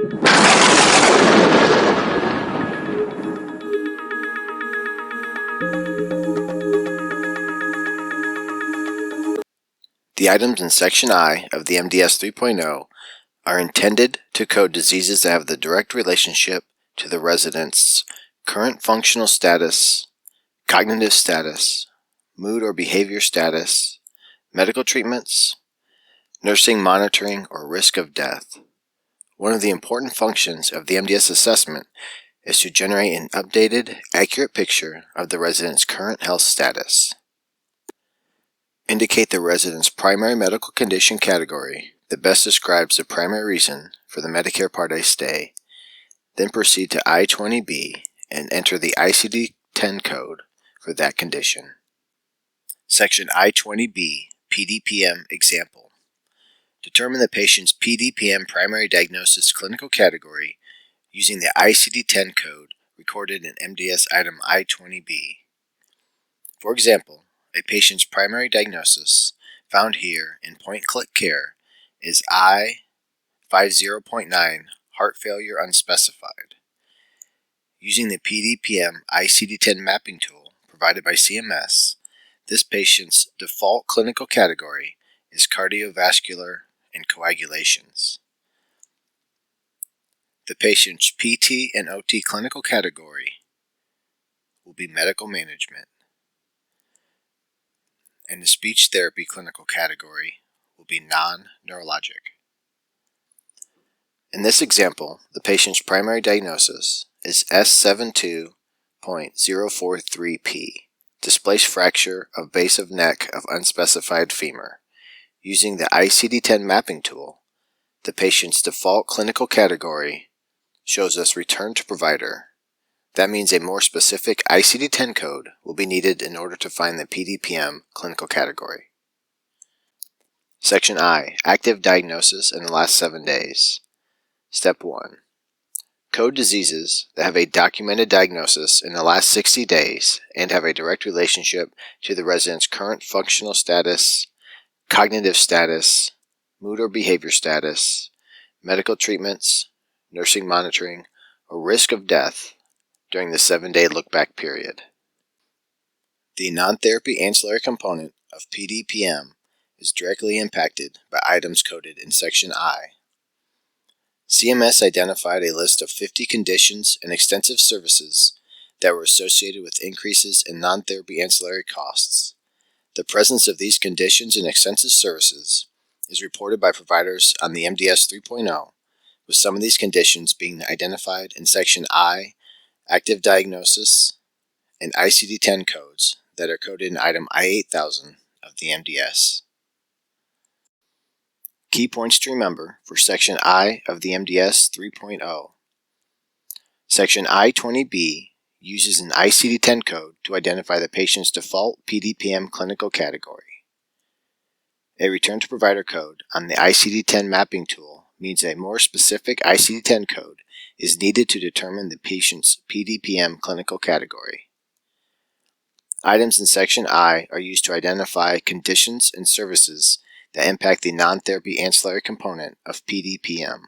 The items in Section I of the MDS 3.0 are intended to code diseases that have the direct relationship to the resident's current functional status, cognitive status, mood or behavior status, medical treatments, nursing monitoring, or risk of death. One of the important functions of the MDS assessment is to generate an updated, accurate picture of the resident's current health status. Indicate the resident's primary medical condition category that best describes the primary reason for the Medicare Part A stay. Then proceed to I-20B and enter the ICD-10 code for that condition. Section I-20B, PDPM example. Determine the patient's PDPM primary diagnosis clinical category using the ICD-10 code recorded in MDS item I-20B. For example, a patient's primary diagnosis, found here in point-click care, is I-50.9 heart failure unspecified. Using the PDPM ICD-10 mapping tool provided by CMS, this patient's default clinical category is cardiovascular and coagulations. The patient's PT and OT clinical category will be medical management, and the speech therapy clinical category will be non-neurologic. In this example, the patient's primary diagnosis is S72.043P, displaced fracture of base of neck of unspecified femur. Using the ICD-10 mapping tool, the patient's default clinical category shows us return to provider. That means a more specific ICD-10 code will be needed in order to find the PDPM clinical category. Section I, active diagnosis in the last 7 days. Step 1. Code diseases that have a documented diagnosis in the last 60 days and have a direct relationship to the resident's current functional status, cognitive status, mood or behavior status, medical treatments, nursing monitoring, or risk of death during the 7-day look-back period. The non-therapy ancillary component of PDPM is directly impacted by items coded in Section I. CMS identified a list of 50 conditions and extensive services that were associated with increases in non-therapy ancillary costs. The presence of these conditions and extensive services is reported by providers on the MDS 3.0, with some of these conditions being identified in Section I, active diagnosis, and ICD-10 codes that are coded in item I-8000 of the MDS. Key points to remember for Section I of the MDS 3.0. Section I-20B uses an ICD-10 code to identify the patient's default PDPM clinical category. A return to provider code on the ICD-10 mapping tool means a more specific ICD-10 code is needed to determine the patient's PDPM clinical category. Items in Section I are used to identify conditions and services that impact the non-therapy ancillary component of PDPM.